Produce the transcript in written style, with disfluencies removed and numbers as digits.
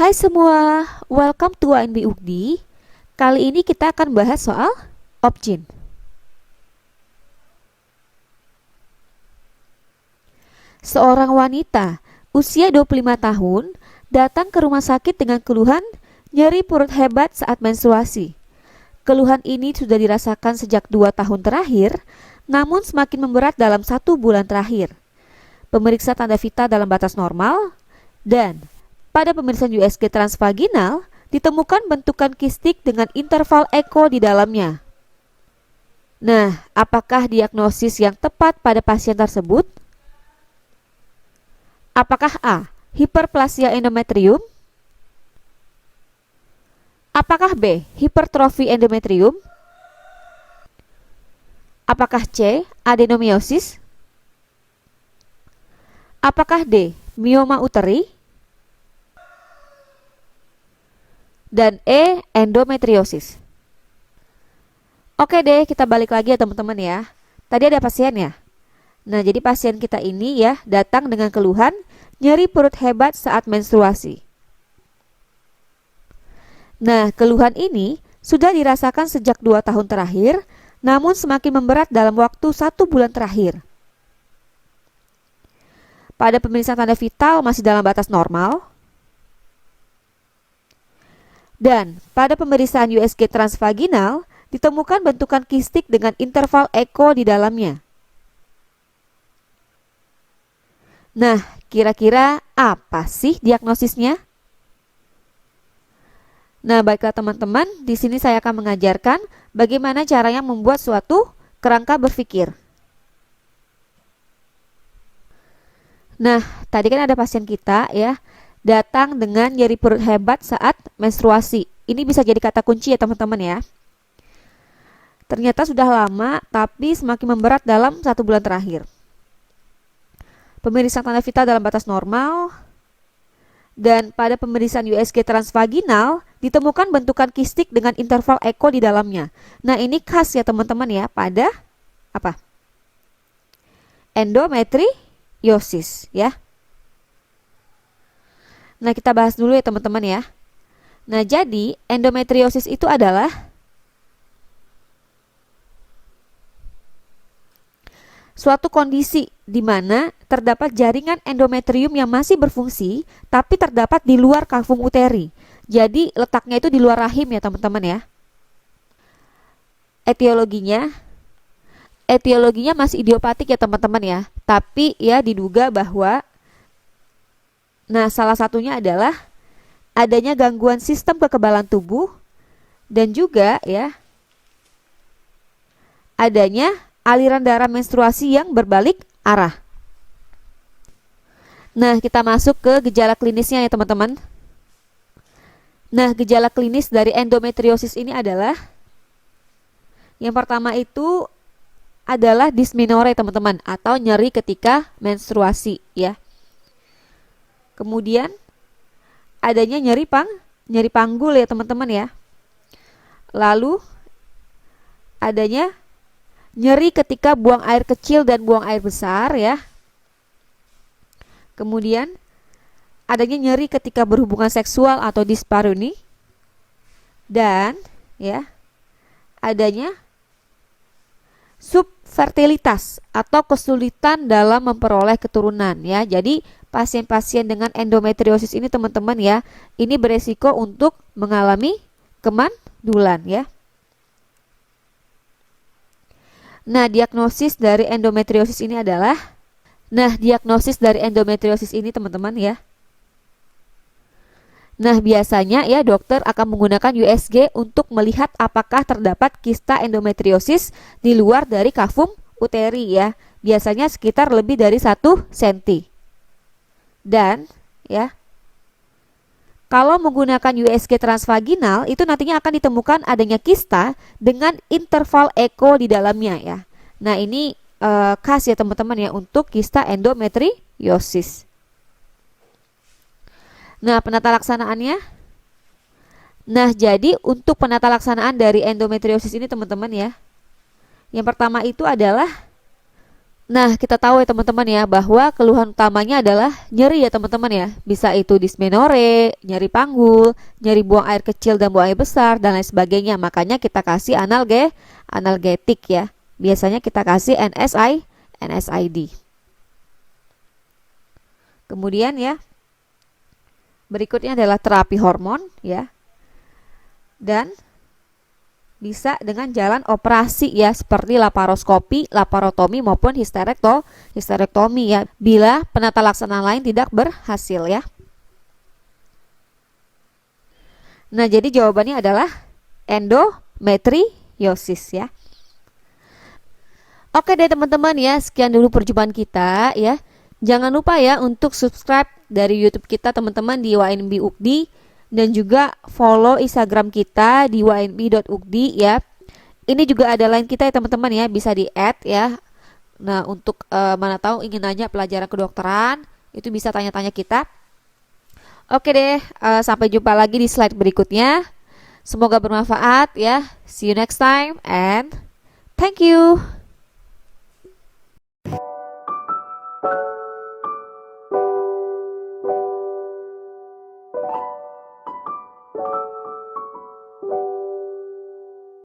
Hai semua, welcome to ANB UGDI. Kali ini kita akan bahas soal opjin. Seorang wanita usia 25 tahun datang ke rumah sakit dengan keluhan nyeri perut hebat saat menstruasi. Keluhan ini sudah dirasakan sejak 2 tahun terakhir, namun semakin memberat dalam 1 bulan terakhir. Pemeriksa tanda vital dalam batas normal, dan pada pemeriksaan USG transvaginal ditemukan bentukan kistik dengan interval eko di dalamnya. Nah, apakah diagnosis yang tepat pada pasien tersebut? Apakah A. Hiperplasia endometrium? Apakah B. Hipertrofi endometrium? Apakah C. Adenomiosis? Apakah D. Mioma uteri? Dan E. Endometriosis. Oke deh, kita balik lagi ya teman-teman ya. Tadi ada pasien ya. Nah, jadi pasien kita ini ya datang dengan keluhan nyeri perut hebat saat menstruasi. Nah, keluhan ini sudah dirasakan sejak 2 tahun terakhir, namun semakin memberat dalam waktu 1 bulan terakhir. Pada pemeriksaan tanda vital masih dalam batas normal. Dan pada pemeriksaan USG transvaginal ditemukan bentukan kistik dengan interval eko di dalamnya. Nah, kira-kira apa sih diagnosisnya? Nah, baiklah teman-teman, di sini saya akan mengajarkan bagaimana caranya membuat suatu kerangka berpikir. Nah, tadi kan ada pasien kita ya, datang dengan nyeri perut hebat saat menstruasi. Ini bisa jadi kata kunci ya teman-teman ya. Ternyata sudah lama, tapi semakin memberat dalam 1 bulan terakhir. Pemeriksaan tanda vital dalam batas normal, dan pada pemeriksaan USG transvaginal ditemukan bentukan kistik dengan interval eko di dalamnya. Nah, ini khas ya teman-teman ya pada apa? Endometriosis ya. Nah, kita bahas dulu ya teman-teman ya. Nah, jadi endometriosis itu adalah suatu kondisi di mana terdapat jaringan endometrium yang masih berfungsi tapi terdapat di luar kavum uteri. Jadi letaknya itu di luar rahim ya teman-teman ya. Etiologinya masih idiopatik ya teman-teman ya. Tapi ya diduga bahwa salah satunya adalah adanya gangguan sistem kekebalan tubuh dan juga ya adanya aliran darah menstruasi yang berbalik arah. Nah, kita masuk ke gejala klinisnya ya teman-teman. Nah, gejala klinis dari endometriosis ini adalah yang pertama itu adalah dysmenorrhea teman-teman, atau nyeri ketika menstruasi ya. Kemudian adanya nyeri panggul ya teman-teman ya. Lalu adanya nyeri ketika buang air kecil dan buang air besar ya. Kemudian adanya nyeri ketika berhubungan seksual atau dispareunie. Dan ya, adanya subfertilitas atau kesulitan dalam memperoleh keturunan ya. Jadi pasien-pasien dengan endometriosis ini teman-teman ya, ini beresiko untuk mengalami kemandulan ya. Nah, diagnosis dari endometriosis ini teman-teman ya. Nah, biasanya ya dokter akan menggunakan USG untuk melihat apakah terdapat kista endometriosis di luar dari kavum uteri ya. Biasanya sekitar lebih dari 1 cm. Dan ya, kalau menggunakan USG transvaginal itu nantinya akan ditemukan adanya kista dengan interval eko di dalamnya ya. Nah, ini khas ya teman-teman ya untuk kista endometriosis. Nah, penata laksanaannya. Nah, jadi untuk penata laksanaan dari endometriosis ini teman-teman ya. Yang pertama itu adalah Nah, kita tahu ya teman-teman ya bahwa keluhan utamanya adalah nyeri ya teman-teman ya. Bisa itu dismenore, nyeri panggul, nyeri buang air kecil dan buang air besar dan lain sebagainya. Makanya kita kasih analgetik ya. Biasanya kita kasih NSAID. Kemudian ya, berikutnya adalah terapi hormon ya. Dan bisa dengan jalan operasi ya, seperti laparoskopi, laparotomi maupun histerektomi ya, bila penata laksana lain tidak berhasil ya. Nah, jadi jawabannya adalah endometriosis ya. Oke deh teman-teman ya, sekian dulu perjumpaan kita ya. Jangan lupa ya untuk subscribe dari YouTube kita teman-teman di YNB Ukdi, dan juga follow Instagram kita di ynb.ukdi ya. Ini juga ada line kita ya teman-teman ya, bisa di-add ya. Nah, untuk mana tahu ingin nanya pelajaran kedokteran, itu bisa tanya-tanya kita. Oke deh, sampai jumpa lagi di slide berikutnya. Semoga bermanfaat ya. See you next time and thank you.